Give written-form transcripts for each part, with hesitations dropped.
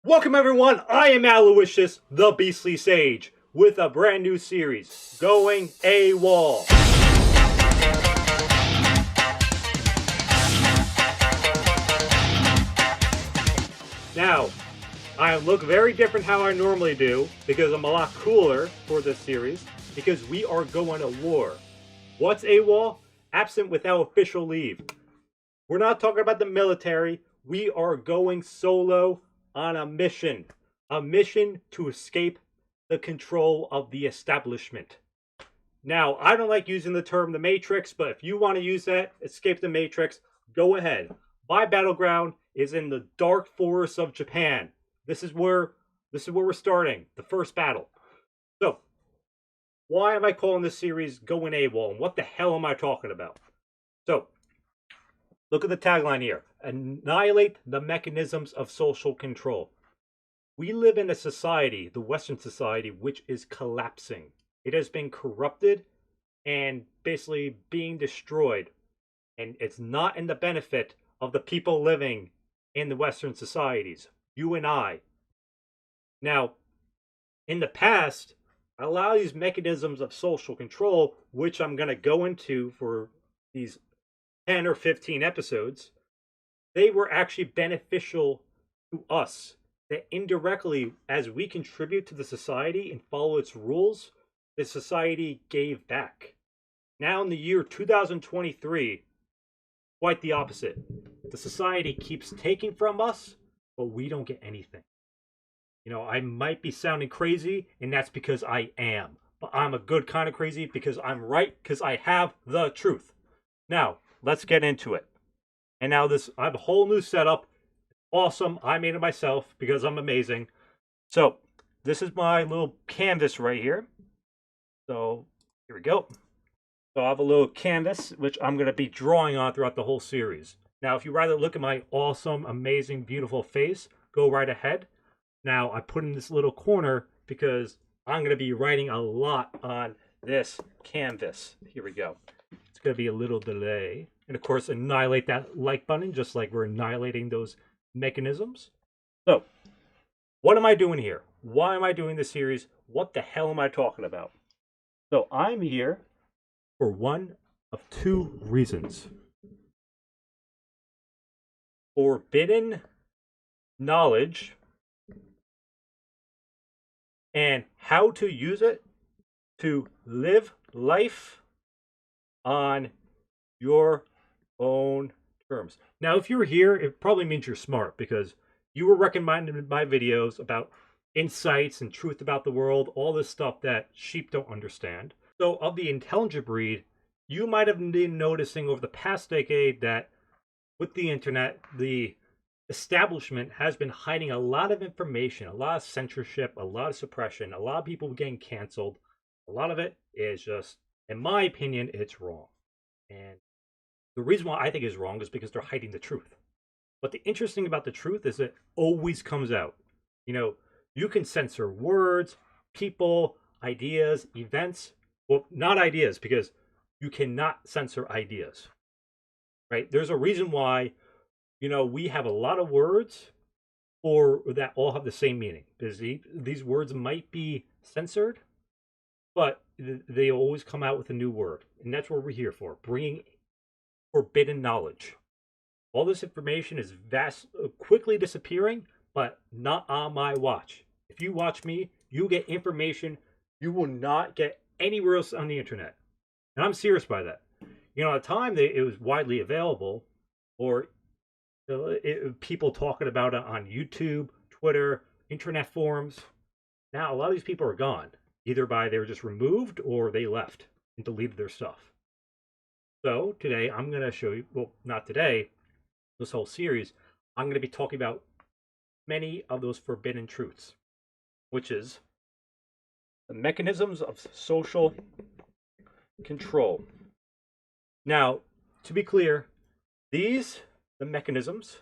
Welcome everyone, I am Aloysius, the Beastly Sage, with a brand new series, Going AWOL. Now, I look very different how I normally do, because I'm a lot cooler for this series, because we are going to war. What's AWOL? Absent without official leave. We're not talking about the military, we are going solo on a mission to escape the control of the establishment. Now, I don't like using the term the Matrix, but if you want to use that, escape the Matrix, go ahead. My battleground is in the dark forests of Japan. This is where we're starting, the first battle. So, why am I calling this series Going AWOL, and what the hell am I talking about? So, look at the tagline here. Annihilate the mechanisms of social control. We live in a society, the Western society, which is collapsing. It has been corrupted and basically being destroyed. And it's not in the benefit of the people living in the Western societies, you and I. Now, in the past, a lot of these mechanisms of social control, which I'm going to go into for these 10 or 15 episodes, they were actually beneficial to us. That indirectly, as we contribute to the society and follow its rules, the society gave back. Now, in the year 2023, quite the opposite. The society keeps taking from us, but we don't get anything. You know, I might be sounding crazy, and that's because I am. But I'm a good kind of crazy because I'm right, because I have the truth. Now, let's get into it. And now I have a whole new setup. Awesome. I made it myself because I'm amazing. So this is my little canvas right here. So here we go. So I have a little canvas, which I'm going to be drawing on throughout the whole series. Now, if you rather look at my awesome, amazing, beautiful face, go right ahead. Now, I put in this little corner because I'm going to be writing a lot on this canvas. Here we go. It's going to be a little delay. And of course, annihilate that like button, just like we're annihilating those mechanisms. So, what am I doing here? Why am I doing this series? What the hell am I talking about? So, I'm here for one of two reasons. Forbidden knowledge and how to use it to live life on your own terms. Now, if you're here, it probably means you're smart because you were recommended my videos about insights and truth about the world, all this stuff that sheep don't understand. So, of the intelligent breed, you might have been noticing over the past decade that with the internet, the establishment has been hiding a lot of information, a lot of censorship, a lot of suppression, a lot of people getting canceled. A lot of it is just, in my opinion, it's wrong. And the reason why I think it's wrong is because they're hiding the truth. But the interesting about the truth is it always comes out. You know, you can censor words, people, ideas, events. Well, not ideas, because you cannot censor ideas. Right? There's a reason why, you know, we have a lot of words or that all have the same meaning. Because these words might be censored, but they always come out with a new word. And that's what we're here for, bringing forbidden knowledge. All this information is quickly disappearing, but not on my watch. If you watch me, you get information you will not get anywhere else on the internet. And I'm serious by that. You know, at the time it was widely available, or people talking about it on YouTube, Twitter, internet forums. Now, a lot of these people are gone. Either by they were just removed or they left and deleted their stuff. So today I'm going to show you, well, not today, this whole series, I'm going to be talking about many of those forbidden truths, which is the mechanisms of social control. Now, to be clear, the mechanisms,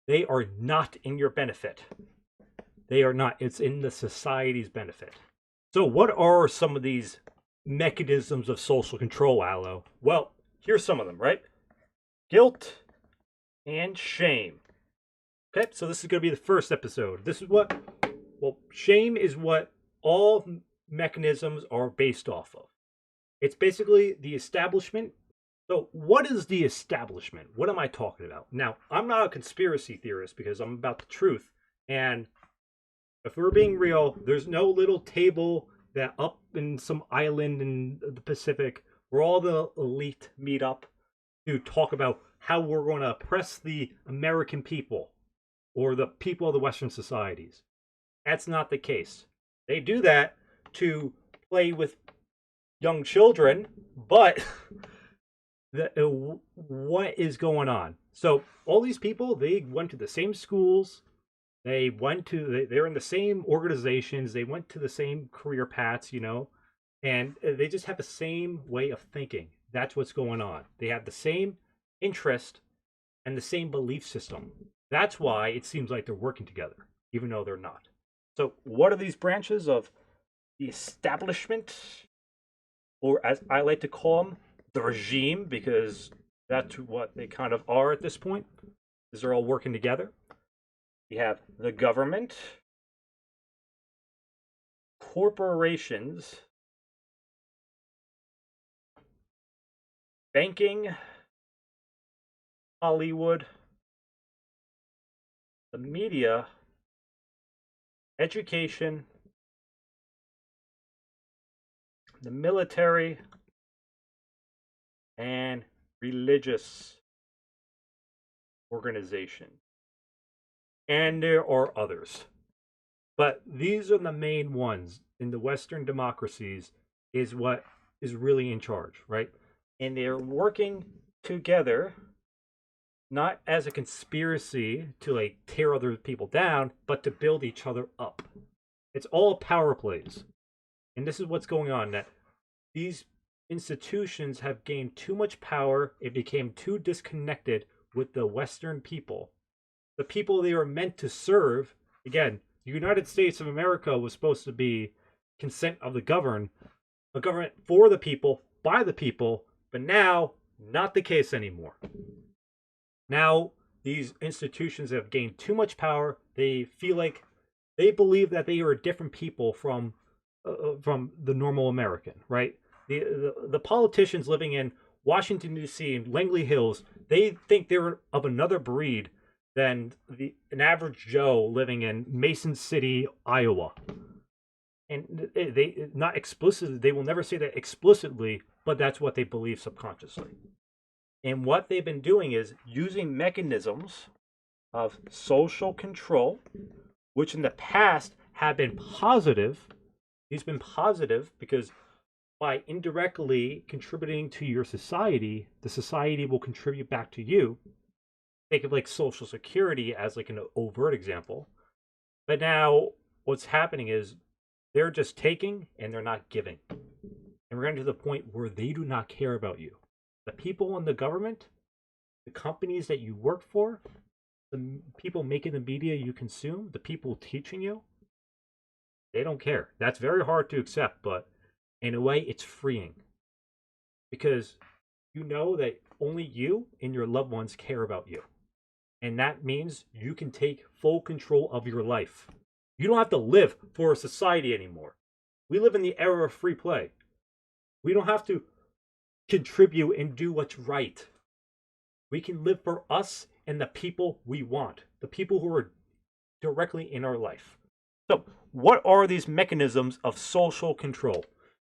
they are not in your benefit. They are not. It's in the society's benefit. So what are some of these mechanisms of social control, Aloe? Well, here's some of them, right? Guilt and shame. Okay, so this is going to be the first episode. This is what, well, shame is what all mechanisms are based off of. It's basically the establishment. So, what is the establishment? What am I talking about? Now, I'm not a conspiracy theorist because I'm about the truth. And if we're being real, there's no little table that up in some island in the Pacific where all the elite meet up to talk about how we're going to oppress the American people or the people of the Western societies. That's not the case. They do that to play with young children, but what is going on? So all these people, they went to the same schools, they're in the same organizations, they went to the same career paths, and they just have the same way of thinking. That's what's going on. They have the same interest and the same belief system. That's why it seems like they're working together, even though they're not. So, what are these branches of the establishment, or as I like to call them, the regime, because that's what they kind of are at this point, is they're all working together. You have the government, corporations, banking, Hollywood, the media, education, the military, and religious organization. And there are others. But these are the main ones in the Western democracies, is what is really in charge, right? And they're working together not as a conspiracy to like tear other people down, but to build each other up. It's all power plays. And this is what's going on, that these institutions have gained too much power. It became too disconnected with the Western people, the people they were meant to serve. Again, the United States of America was supposed to be consent of the governed, a government for the people, by the people, but now not the case anymore. Now these institutions have gained too much power. They feel like they believe that they are a different people from the normal American, right? The politicians living in Washington D.C. and Langley Hills, they think they're of another breed than an average Joe living in Mason City, Iowa. And they not explicitly, they will never say that explicitly, but that's what they believe subconsciously. And what they've been doing is using mechanisms of social control, which in the past have been positive. These have been positive because by indirectly contributing to your society, the society will contribute back to you. Think of like Social Security as like an overt example. But now what's happening is they're just taking and they're not giving. And we're getting to the point where they do not care about you. The people in the government, the companies that you work for, the people making the media you consume, the people teaching you, they don't care. That's very hard to accept, but in a way, it's freeing. Because you know that only you and your loved ones care about you. And that means you can take full control of your life. You don't have to live for a society anymore. We live in the era of free play. We don't have to contribute and do what's right. We can live for us and the people we want, the people who are directly in our life. So, what are these mechanisms of social control?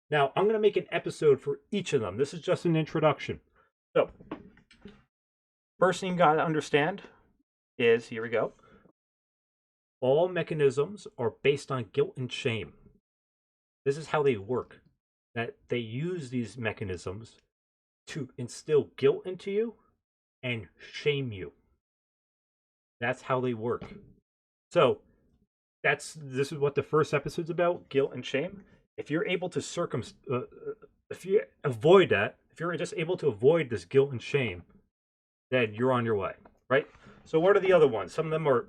Now, I'm going to make an episode for each of them. This is just an introduction. So, first thing you got to understand is, here we go, all mechanisms are based on guilt and shame. This is how they work. That they use these mechanisms to instill guilt into you and shame you. That's how they work. So, this is what the first episode's about, guilt and shame. If you're able to if you avoid that, if you're just able to avoid this guilt and shame, then you're on your way, right? So what are the other ones? Some of them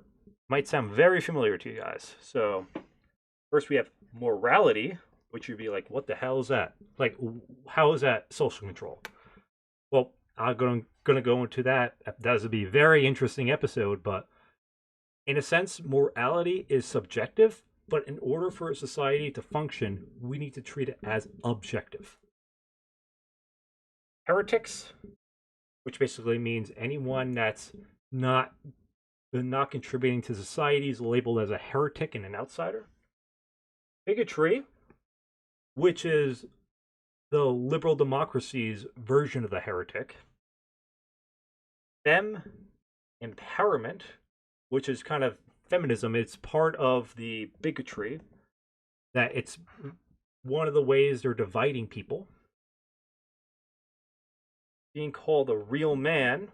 might sound very familiar to you guys. So first we have morality, which you'd be like, what the hell is that? Like, how is that social control? Well, I'm going to go into that. That would be a very interesting episode, but In a sense, morality is subjective, but in order for a society to function, we need to treat it as objective. Heretics, which basically means anyone that's not not contributing to society, is labeled as a heretic and an outsider. Bigotry, which is the liberal democracy's version of the heretic. Fem empowerment, which is kind of feminism. It's part of the bigotry, that it's one of the ways they're dividing people. Being called a real man,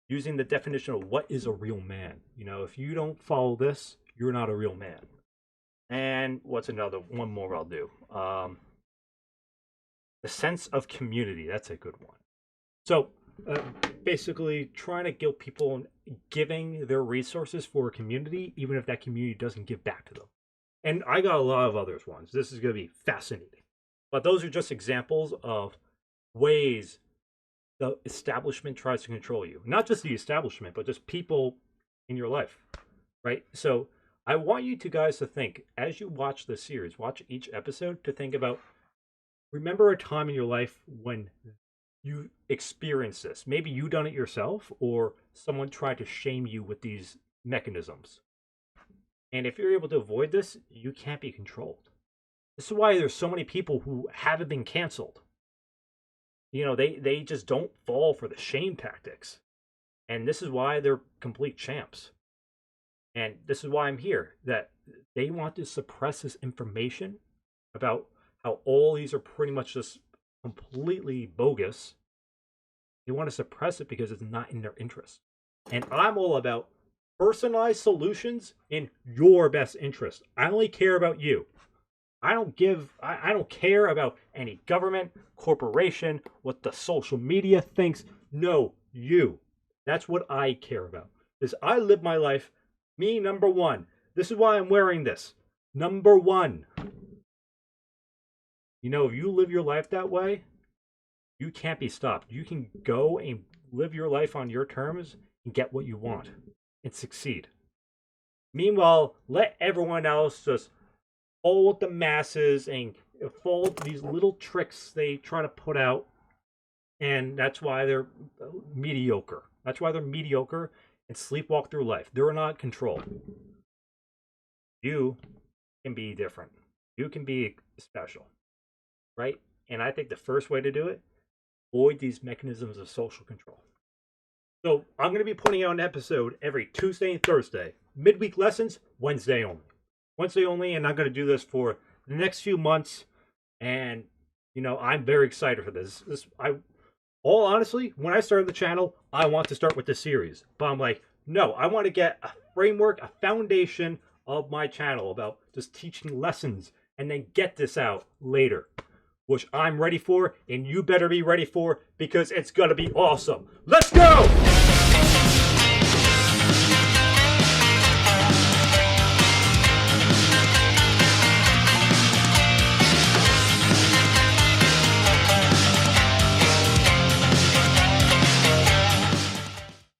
using the definition of what is a real man. You know, if you don't follow this, you're not a real man. And what's another one more I'll do? The sense of community. That's a good one. So basically trying to guilt people giving their resources for a community, even if that community doesn't give back to them. And I got a lot of other ones. This is going to be fascinating. But those are just examples of ways the establishment tries to control you. Not just the establishment, but just people in your life, right? So I want you guys to think, as you watch this series, watch each episode, to think about, remember a time in your life when you experienced this. Maybe you done it yourself, or someone tried to shame you with these mechanisms. And if you're able to avoid this, you can't be controlled. This is why there's so many people who haven't been canceled. You know, they just don't fall for the shame tactics. And this is why they're complete champs. And this is why I'm here, that they want to suppress this information about how all these are pretty much just completely bogus. They want to suppress it because it's not in their interest. And I'm all about personalized solutions in your best interest. I only care about you. I don't care about any government, corporation, what the social media thinks. No, you. That's what I care about. Is I live my life, me number one. This is why I'm wearing this. Number one. You know, if you live your life that way, you can't be stopped. You can go and live your life on your terms and get what you want and succeed. Meanwhile, let everyone else just follow with the masses and follow these little tricks they try to put out. And that's why they're mediocre. That's why they're mediocre and sleepwalk through life. They're not controlled. You can be different. You can be special. Right? And I think the first way to do it, avoid these mechanisms of social control. So I'm going to be putting out an episode every Tuesday and Thursday. Midweek lessons, Wednesday only. Wednesday only, and I'm going to do this for the next few months. And, you know, I'm very excited for this. All honestly, when I started the channel, I want to start with this series. But I'm like, no, I want to get a framework, a foundation of my channel about just teaching lessons and then get this out later, which I'm ready for, and you better be ready for, because it's going to be awesome. Let's go!